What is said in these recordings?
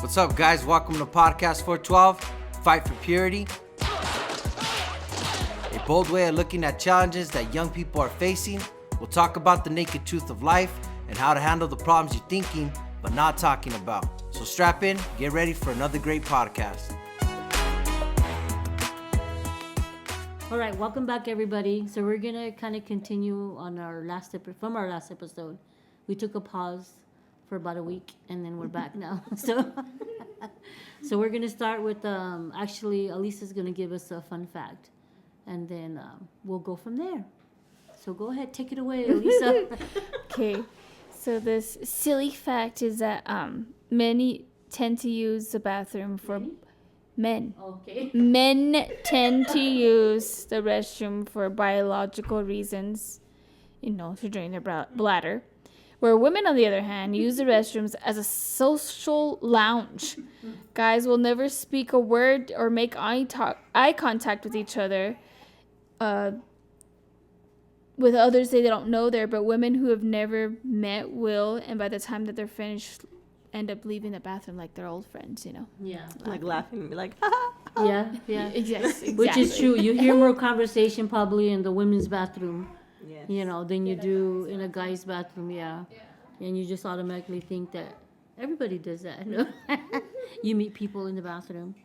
What's up, guys? Welcome to Podcast 412, Fight for Purity. A bold way of looking at challenges that young people are facing. We'll talk about the naked truth of life and how to handle the problems you're thinking but not talking about. So strap in, get ready for another great podcast. All right, welcome back, everybody. So we're gonna kind of continue on our last episode. We took a pause for about a week, and then we're back now. So we're gonna start with actually, Elisa's gonna give us a fun fact, and then we'll go from there. So go ahead, take it away, Elisa. Okay, so this silly fact is that many tend to use the bathroom for men. Okay. Men tend to use the restroom for biological reasons, to drain their bladder. Where women, on the other hand, use the restrooms as a social lounge. Guys will never speak a word or make eye contact with each other, with others they don't know there, but women who have never met will, and by the time that they're finished, end up leaving the bathroom like their old friends, Yeah. Like laughing, like, Yeah. Exactly. Which is true. You hear more conversation probably in the women's bathroom, yes. than you do in a guy's bathroom, yeah. And you just automatically think that everybody does that. You meet people in the bathroom.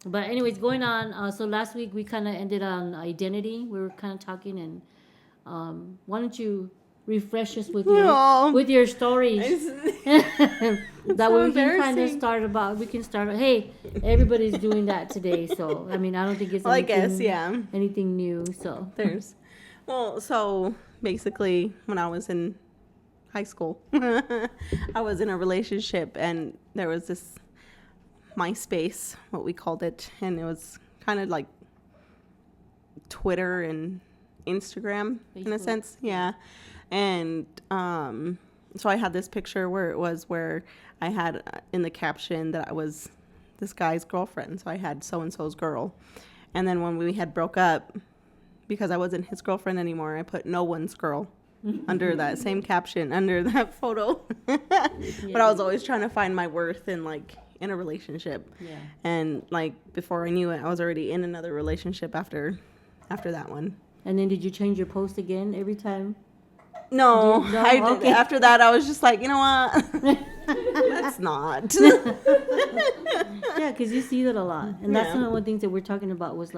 But anyways, going on. So last week we kind of ended on identity. We were kind of talking, and why don't you refresh us with your stories? That way we can kind of start. Hey, everybody's doing that today. So I mean, I don't think it's anything new. So So basically, when I was in high school, I was in a relationship, and there was this MySpace, what we called it, and it was kind of like Twitter and Instagram Facebook. In a sense, yeah. And so I had this picture where I had in the caption that I was this guy's girlfriend. So I had so-and-so's girl. And then when we had broke up, because I wasn't his girlfriend anymore, I put no one's girl under that same caption, under that photo. But I was always trying to find my worth in a relationship. Yeah. And before I knew it, I was already in another relationship after that one. And then did you change your post again every time? No, okay. After that, I was just like, you know what? Let's not. Yeah, because you see that a lot. And that's one of the things that we're talking about was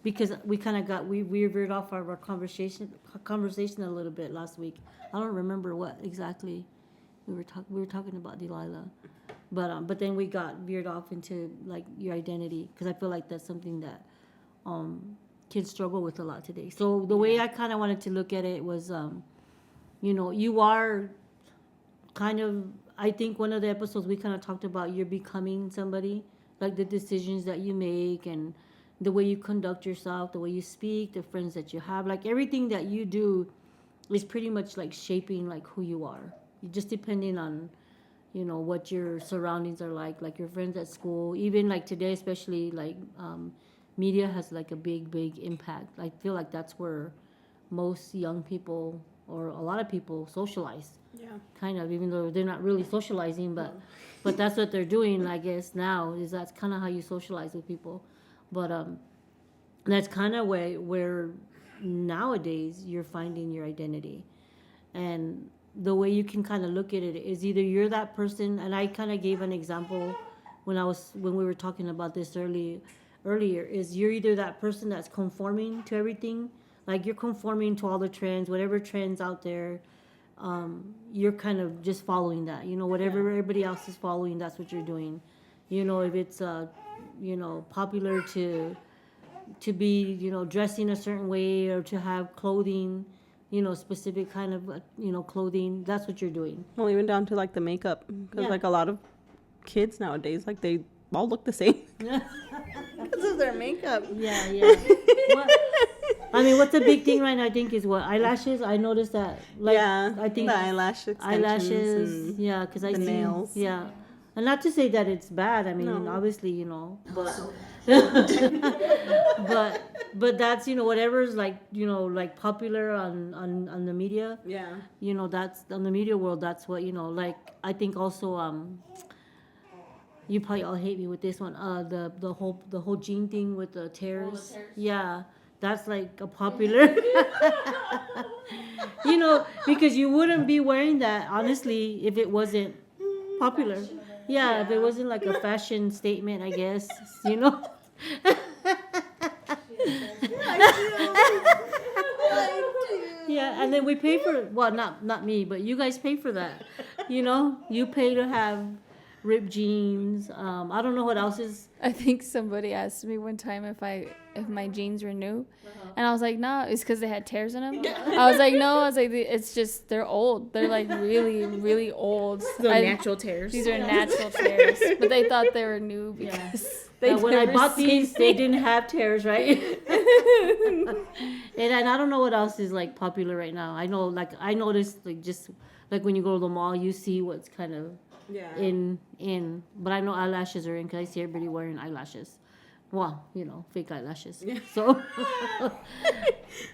because we kind of we veered off our conversation a little bit last week. I don't remember what exactly we were talking about, Delilah. But then we got veered off into your identity, because I feel like that's something that kids struggle with a lot today. So the way I kind of wanted to look at it was, you are kind of, I think one of the episodes we kind of talked about you're becoming somebody, like the decisions that you make and the way you conduct yourself, the way you speak, the friends that you have, everything that you do is pretty much shaping who you are. Just depending on, what your surroundings are like your friends at school, even today, especially media has a big impact. I feel like that's where most young people or a lot of people socialize. Yeah. Kind of, even though they're not really socializing, but that's what they're doing, I guess, now, is that's kind of how you socialize with people. But that's kind of where nowadays you're finding your identity. And the way you can kind of look at it is either you're that person, and I kind of gave an example when we were talking about this earlier, is you're either that person that's conforming to everything, you're conforming to all the trends, whatever trends out there, you're kind of just following that, whatever everybody else is following, that's what you're doing. If it's popular to be dressing a certain way, or to have clothing, specific kind of clothing, that's what you're doing. Well, even down to the makeup, because a lot of kids nowadays, they all look the same because of their makeup. Yeah. I mean, what's a big thing right now, I think, is eyelashes. I noticed that. I think the eyelashes, because I see nails. Yeah, and not to say that it's bad. I mean, obviously, but but that's whatever's popular on the media. Yeah. That's on the media world. That's what I think also You probably all hate me with this one. The whole jean thing with the tears. Yeah, that's like a popular. Because you wouldn't be wearing that honestly if it wasn't popular. Yeah, if it wasn't like a fashion statement, I guess. You know. Yeah, and then we pay for not me, but you guys pay for that. You pay to have ripped jeans. I don't know what else is. I think somebody asked me one time if my jeans were new, and I was like, no, it's because they had tears in them. I was like, no, it's just they're old. They're like really, really old. They're natural tears. These are natural tears, but they thought they were new because when I bought these, they didn't have tears, right? and I don't know what else is like popular right now. I know, like I noticed, like just like when you go to the mall, you see what's kind of in. But I know eyelashes are in because I see everybody wearing eyelashes. Well, fake eyelashes. Yeah. So.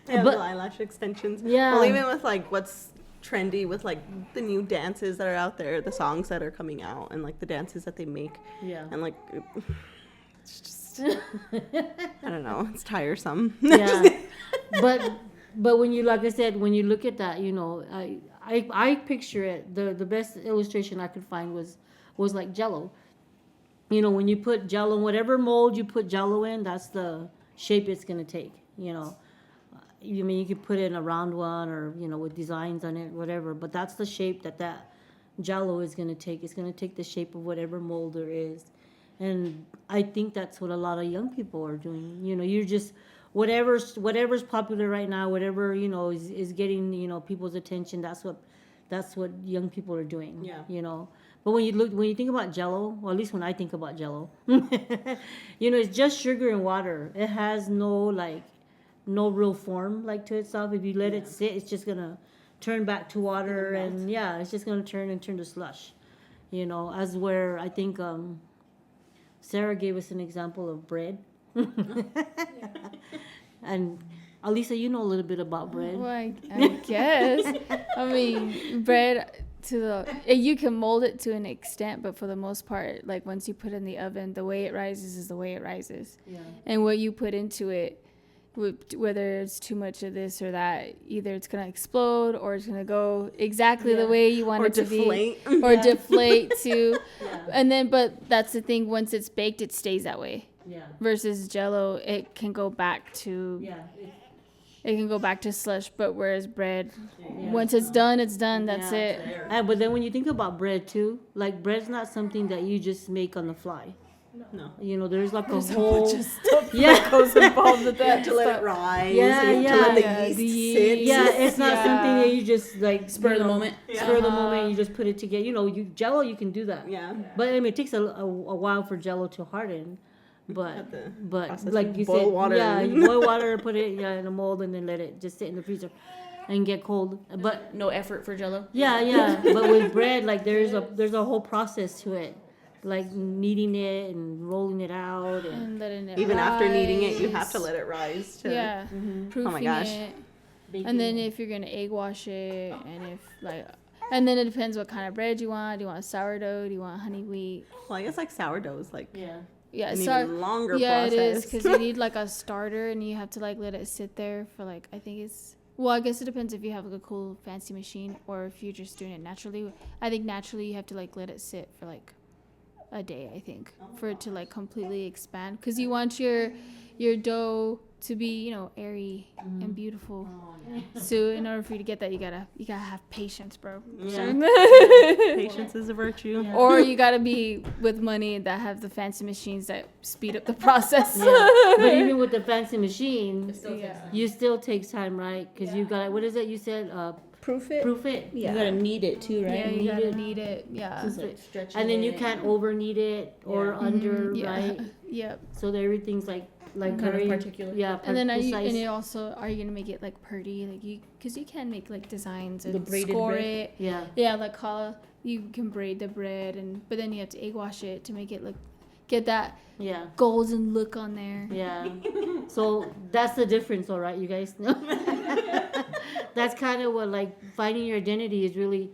But eyelash extensions. Yeah. Well, even with like what's trendy with like the new dances that are out there, the songs that are coming out, and like the dances that they make. Yeah. And like. It's just, I don't know. It's tiresome. Yeah, but when you, like I said, when you look at that, I picture it. The best illustration I could find was like Jello. When you put Jello, whatever mold you put Jello in, that's the shape it's gonna take. You could put it in a round one or with designs on it, whatever. But that's the shape that Jello is gonna take. It's gonna take the shape of whatever mold there is. And I think that's what a lot of young people are doing. You're just whatever's popular right now, whatever is getting people's attention. That's what young people are doing. Yeah. But when you think about Jello, or at least when I think about Jello, it's just sugar and water. It has no real form to itself. If you let it sit, it's just gonna turn back to water, and it's just gonna turn to slush. As where I think. Sarah gave us an example of bread. And Alisa, you know a little bit about bread. Well, I guess. I mean, bread you can mold it to an extent, but for the most part, like once you put it in the oven, the way it rises is the way it rises. Yeah. And what you put into it, whether it's too much of this or that, either it's going to explode or it's going to go exactly the way you want it to be. Or deflate too. Yeah. And then, but that's the thing, once it's baked, it stays that way. Yeah. Versus Jello, it can go back to... Yeah. It can go back to slush, but whereas bread, once it's done, that's it. But then when you think about bread too, like bread's not something that you just make on the fly. No. There's like a whole stuff that goes involved with that. To let it rise. To let the yeast sit. Yeah, it's not something that you just like spur of the moment. Spur of the moment. You just put it together. Jello, you can do that. Yeah. But I mean, it takes a while for Jello to harden. But like you boil said, water. You boil water, put it in a mold, and then let it just sit in the freezer and get cold. But no effort for Jello. Yeah. But with bread, like there's a whole process to it. Like kneading it and rolling it out, and letting it even rise. After kneading it, you have to let it rise. Proofing Oh my gosh. it. And then if you're gonna egg wash it, and then it depends what kind of bread you want. Do you want sourdough? Do you want honey wheat? Well, I guess like sourdough's like an even longer process. Yeah, it is because you need like a starter, and you have to like let it sit there for like I guess it depends if you have like a cool fancy machine or if you're just doing it naturally. I think naturally you have to like let it sit for like a day, I think, for it to like completely expand, because you want your dough to be airy and beautiful. So in order for you to get that, you gotta have patience, bro. Patience is a virtue. Or you gotta be with money that have the fancy machines that speed up the process. But even with the fancy machine, you still takes time, right? Because you got, what is it you said, proof it. Yeah. You gotta knead it too, right? Yeah, you gotta knead it. Yeah. And then you can't over knead it or under, right? Yep. So everything's like kind of particular. Yeah. And then are you gonna make it like pretty, like because you can make like designs and score bread. it. Yeah. Yeah, like you can braid the bread, but then you have to egg wash it to make it get that golden look on there. Yeah. So that's the difference, all right, you guys know. That's kind of what, like, finding your identity is really,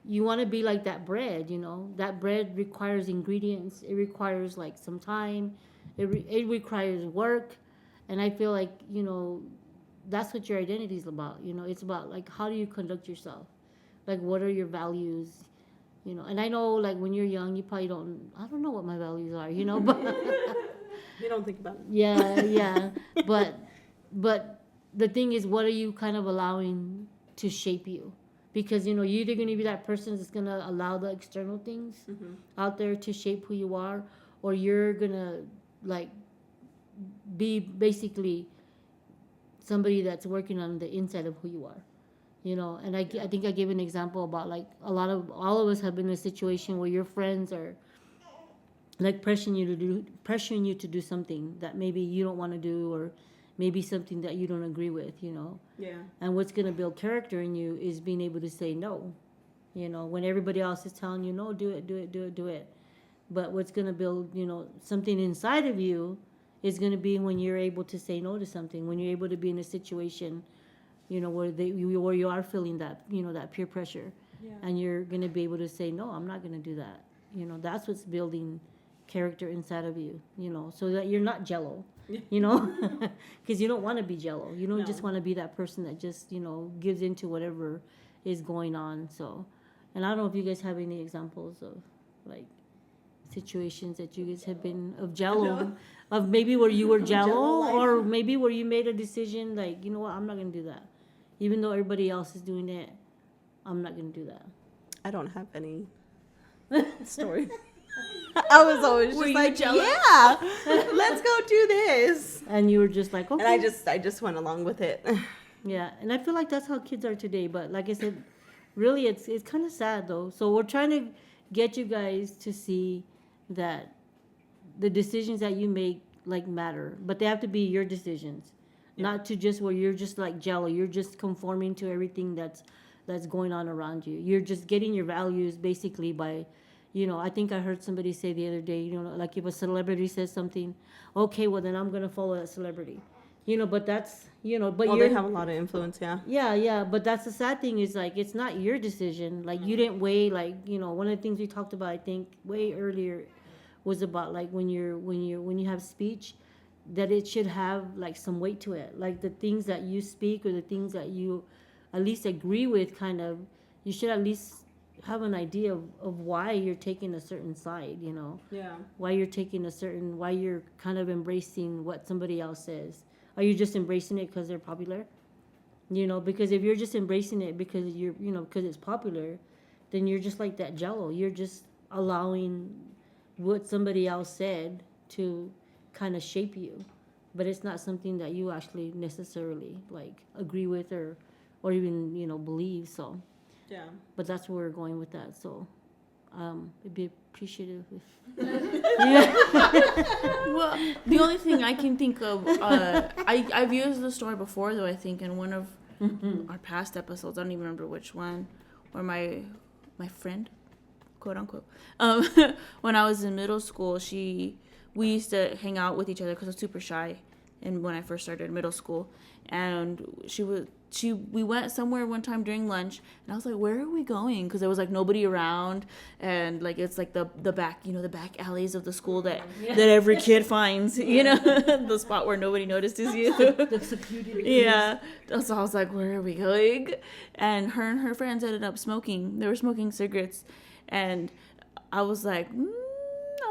you want to be like that bread, you know. That bread requires ingredients. It requires like some time. It requires work. And I feel like, you know, that's what your identity is about. You know, it's about like, how do you conduct yourself? Like, what are your values? You know, and I know like when you're young, you probably I don't know what my values are, you know, but You don't think about it. yeah. But the thing is, what are you kind of allowing to shape you? Because, you know, you're either going to be that person that's going to allow the external things out there to shape who you are, or you're going to, like, be basically somebody that's working on the inside of who you are. You know, and I think I gave an example about, like, all of us have been in a situation where your friends are, like, pressuring you to do something that maybe you don't want to do, or maybe something that you don't agree with, you know. Yeah. And what's going to build character in you is being able to say no, you know, when everybody else is telling you, no, do it. But what's going to build, you know, something inside of you is going to be when you're able to say no to something, when you're able to be in a situation, you know, where you are feeling that, you know, that peer pressure. Yeah. And you're going to be able to say, no, I'm not going to do that. You know, that's what's building character inside of you, you know, so that you're not Jello. You know, because you don't want to be Jello. You don't just want to be that person that just, you know, gives into whatever is going on. So, and I don't know if you guys have any examples of, like, situations that you guys have been of Jello, of maybe where you were Jello, or maybe where you made a decision like, you know what, I'm not going to do that. Even though everybody else is doing it, I'm not going to do that. I don't have any story. I was always just like, yeah, let's go do this. And you were just like, okay. And I just went along with it. Yeah, and I feel like that's how kids are today. But like I said, really, it's kind of sad though. So we're trying to get you guys to see that the decisions that you make, like, matter, but they have to be your decisions, not to just where you're just like Jello. You're just conforming to everything that's going on around you. You're just getting your values basically by, you know, I think I heard somebody say the other day, you know, like if a celebrity says something, okay, well then I'm gonna follow that celebrity, you know. But that's, you know, but they have a lot of influence, yeah. Yeah. But that's the sad thing is, like, it's not your decision. Like, you didn't weigh, like, you know, one of the things we talked about, I think, way earlier, was about, like, when you have speech, that it should have, like, some weight to it. Like, the things that you speak, or the things that you at least agree with, kind of, you should at least have an idea of why you're taking a certain side, you know. Yeah. Why you're kind of embracing what somebody else says. Are you just embracing it because they're popular? You know, because if you're just embracing it because because it's popular, then you're just like that Jello. You're just allowing what somebody else said to kind of shape you, but it's not something that you actually necessarily, like, agree with or even, you know, believe. So yeah, but that's where we're going with that. So it'd be appreciative if well, the only thing I can think of, I've used the story before, though, I think in one of our past episodes. I don't even remember which one, where my friend, quote unquote, when I was in middle school, we used to hang out with each other because I was super shy, and when I first started middle school, and we went somewhere one time during lunch, and I was like, where are we going? Because there was, like, nobody around, and, like, it's like the back, you know, the back alleys of the school that every kid finds, you know, the spot where nobody notices you. the security. Yeah. So I was like, where are we going? And her friends ended up smoking. They were smoking cigarettes, and I was like,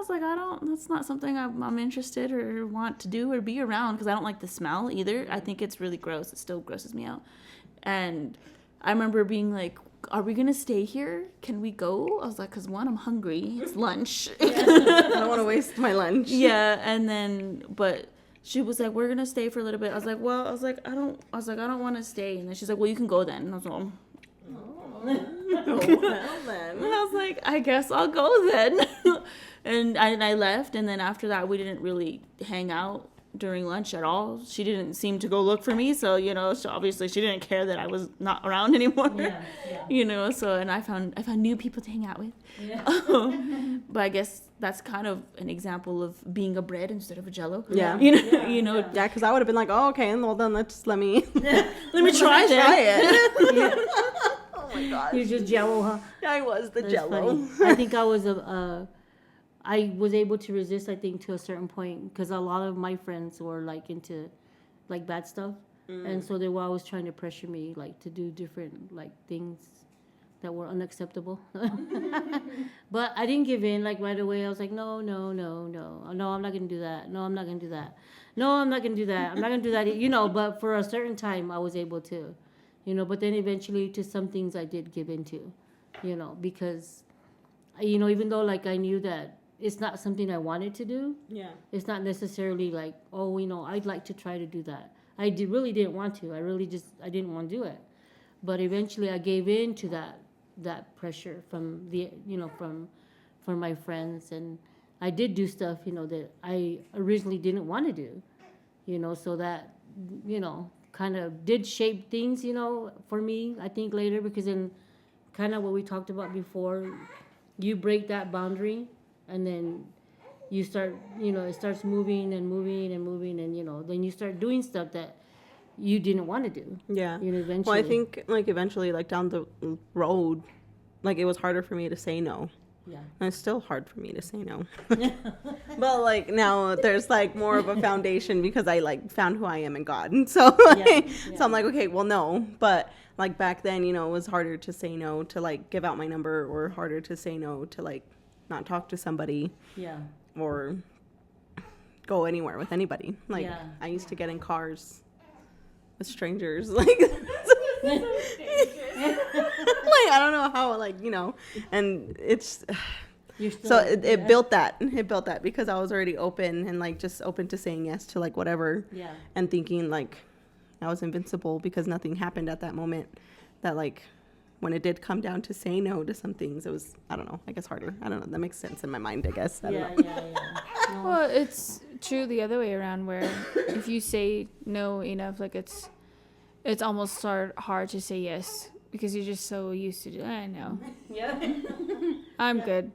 that's not something I'm interested or want to do or be around, because I don't like the smell either. I think it's really gross. It still grosses me out. And I remember being like, are we going to stay here? Can we go? I was like, because one, I'm hungry. It's lunch. I don't want to waste my lunch. Yeah. And then, but she was like, we're going to stay for a little bit. I was like, I don't want to stay. And then she's like, well, you can go then. And I was like, well then. And I was like, I guess I'll go then. And I left, and then after that, we didn't really hang out during lunch at all. She didn't seem to go look for me, so, you know, obviously she didn't care that I was not around anymore. Yeah. You know, so, and I found new people to hang out with. Yeah. But I guess that's kind of an example of being a bread instead of a Jello. Yeah. You know, you know. Yeah, because I would have been like, oh, okay, well then let me try it. my gosh. You're just Jello, huh? I was the That's Jello. funny. I think I was I was able to resist. I think to a certain point because a lot of my friends were like into like bad stuff, and so they were always trying to pressure me like to do different like things that were unacceptable. But I didn't give in like right away. I was like, no, no, no, no, no, I'm not gonna do that. No, I'm not gonna do that. No, I'm not gonna do that. I'm not gonna do that. You know, but for a certain time, I was able to, you know. But then eventually, to some things, I did give into, you know, because, you know, even though like I knew that it's not something I wanted to do. Yeah. It's not necessarily like, oh, you know, I'd like to try to do that. I really didn't want to. I didn't want to do it. But eventually, I gave in to that pressure from the, you know, from my friends, and I did do stuff, you know, that I originally didn't want to do, you know, so that, you know, kind of did shape things, you know, for me, I think later, because then kind of what we talked about before, you break that boundary, and then you start, you know, it starts moving and moving and moving, and, you know, then you start doing stuff that you didn't want to do. Yeah. You know, eventually. Well, I think like eventually, like down the road, like it was harder for me to say no. Yeah. And it's still hard for me to say no. But like now there's like more of a foundation because I like found who I am in God. And so like, so I'm like, okay, well, no. But like back then, you know, it was harder to say no to like give out my number, or harder to say no to like not talk to somebody. Yeah. Or go anywhere with anybody. Like Yeah. I used to get in cars with strangers. Like like I don't know how, like, you know, and it's so it built that because I was already open and like just open to saying yes to like whatever. Yeah. And thinking like I was invincible because nothing happened at that moment. That like when it did come down to say no to some things, it was, I don't know, I guess harder. I don't know, that makes sense in my mind, I guess. I don't know. No. Well, it's true the other way around, where if you say no enough, like it's almost hard to say yes because you're just so used to I know. Yeah. I'm good.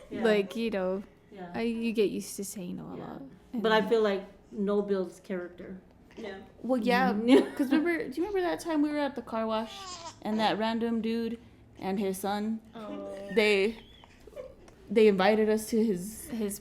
Yeah. Like, you know, Yeah. you get used to saying no a Yeah. lot. But I feel like no builds character. Yeah. Well, yeah, because do you remember that time we were at the car wash and that random dude and his son, they invited us to his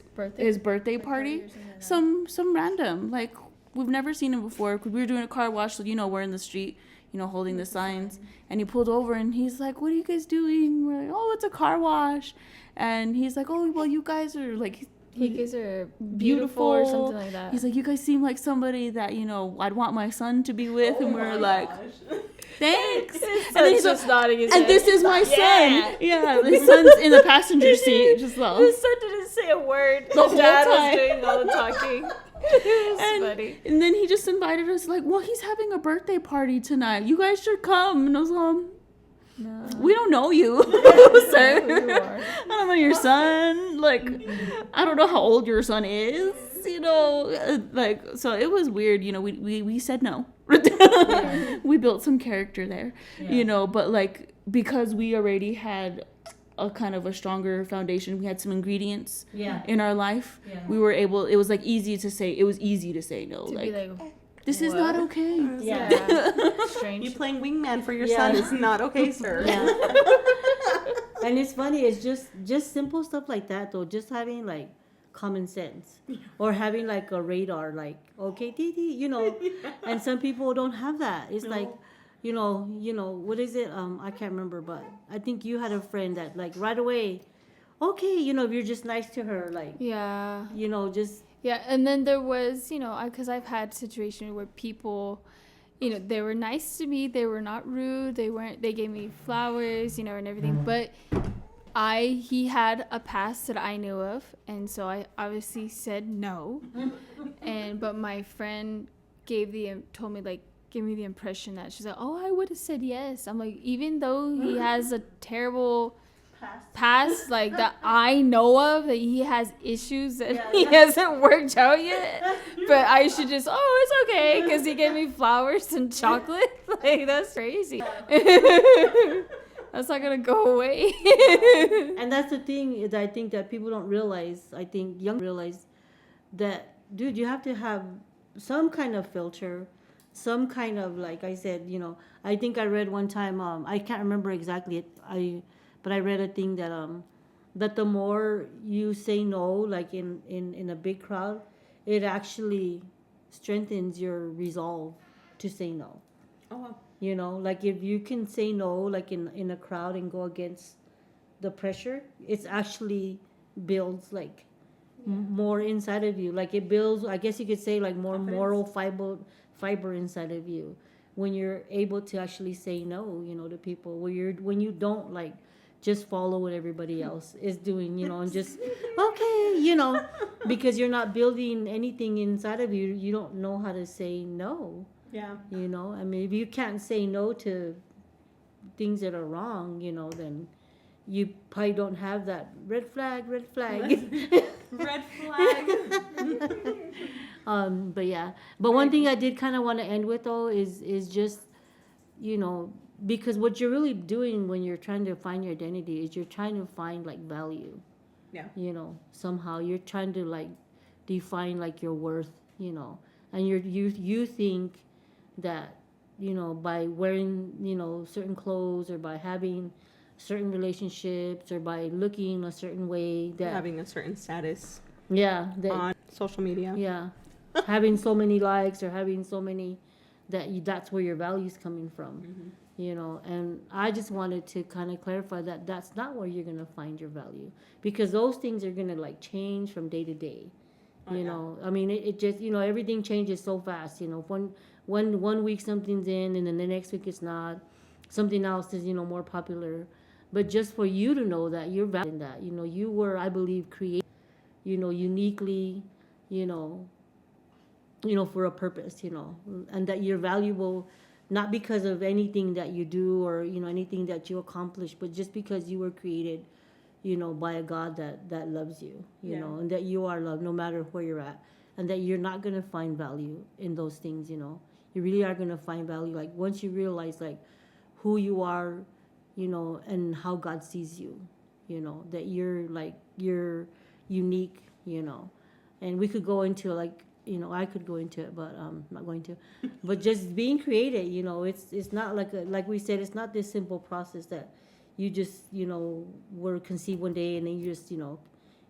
birthday party. Some random, like we've never seen him before. Cause we were doing a car wash, so you know we're in the street, you know, holding the signs, and he pulled over and he's like, "What are you guys doing?" We're like, "Oh, it's a car wash," and he's like, "Oh, well, you guys are like." You guys are Beautiful or something like that. He's like, "You guys seem like somebody that, you know, I'd want my son to be with," and we're like, "Thanks." And then he's just nodding his and head. this is my son. Yeah, his son's in the passenger seat, just well. His son didn't say a word. The whole Dad time. was doing all the talking. It was funny. And then he just invited us, like, "Well, he's having a birthday party tonight. You guys should come." And I was like, No. "We don't know you, sir. You are. I don't know your son. Like, I don't know how old your son is. You know, like, so it was weird. You know, we said no. We built some character there, you know, but like because we already had a kind of a stronger foundation, we had some ingredients in our life. We were able. It was like easy to say. It was easy to say no. To Like, be like, this is not okay. Yeah. Strange. You playing wingman for your Yeah. son is not okay, sir. Yeah. And it's funny, it's just simple stuff like that though, just having like common sense or having like a radar, like, okay, you know, and some people don't have that. It's like, you know, what is it? I can't remember, but I think you had a friend that like right away, okay, you know, if you're just nice to her, like, Yeah. you know, just, Yeah, and then there was, you know, because I've had situations where people, you know, they were nice to me, they were not rude, they gave me flowers, you know, and everything, but he had a past that I knew of, and so I obviously said no, but my friend gave me the impression that she's like, "Oh, I would have said yes." I'm like, even though he has a terrible past like that I know of, that he has issues that he hasn't worked out yet, but I should just, oh, it's okay because he gave me flowers and chocolate. Like, that's crazy. That's not gonna go away. and that's the thing is I think that people don't realize, I think young realize that, dude, you have to have some kind of filter, some kind of, like I said, I think I read one time, I can't remember exactly, but I read a thing that the more you say no, like in a big crowd, it actually strengthens your resolve to say no. Oh, wow. Like if you can say no, like in a crowd and go against the pressure, it's actually builds like more inside of you. Like it builds, I guess you could say, like more Confidence. moral fiber inside of you when you're able to actually say no, to people. When you don't like just follow what everybody else is doing, and just okay, because you're not building anything inside of you. You don't know how to say no. Yeah. I mean, if you can't say no to things that are wrong, then you probably don't have that red flag. Red flag. But yeah. But one thing I did kind of want to end with though is just, because what you're really doing when you're trying to find your identity is you're trying to find like value. Yeah. Somehow you're trying to like define like your worth, and you think that, by wearing, certain clothes or by having certain relationships or by looking a certain way that Having a certain status that on social media. yeah, having so many likes or having so many that's where your value's coming from. And I just wanted to kind of clarify that that's not where you're gonna find your value, because those things are gonna like change from day to day. I mean, it just, everything changes so fast. One week something's in, and then the next week it's not. Something else is, more popular. But just for you to know that you're valued in that, you were, I believe, created, uniquely, for a purpose, and that you're valuable, not because of anything that you do or, anything that you accomplish, but just because you were created, by a God that loves you, and that you are loved no matter where you're at, and that you're not going to find value in those things, You really are going to find value, like, once you realize, like, who you are, and how God sees you, that you're unique, and we could go into like, I could go into it, but I'm not going to. But just being created, it's not like we said, it's not this simple process that you just, were conceived one day and then you just,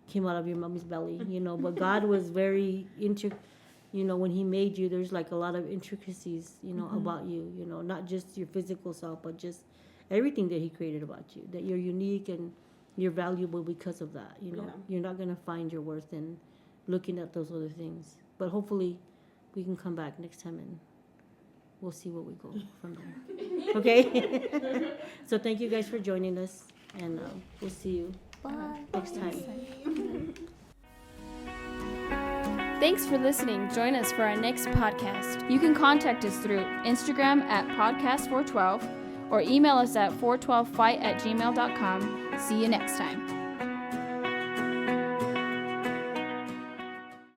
came out of your mommy's belly, But God was very when He made you, there's like a lot of intricacies, about you, not just your physical self, but just everything that He created about you, that you're unique and you're valuable because of that. You're not going to find your worth in looking at those other things. But hopefully we can come back next time and we'll see what we go from there. Okay? So thank you guys for joining us, and we'll see you next time. Thanks for listening. Join us for our next podcast. You can contact us through Instagram at podcast412 or email us at 412fight@gmail.com. See you next time.